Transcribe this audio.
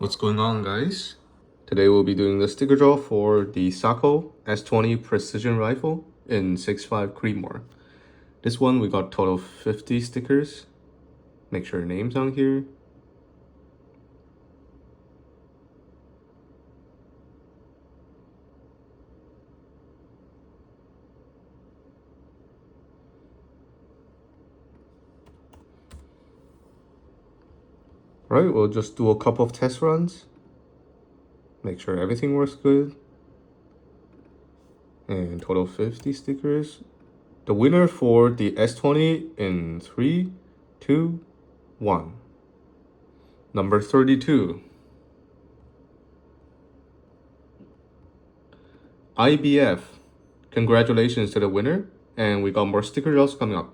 What's going on, guys? Today we'll be doing the sticker draw for the Sako S20 precision rifle in 6.5 Creedmoor. This one we got total 50 stickers. Make sure your name's on here. Right, we'll just do a couple of test runs. Make sure everything works good. And total 50 stickers. The winner for the S20 in 3, 2, 1. Number 32. IBF. Congratulations to the winner, and we got more sticker draws coming up.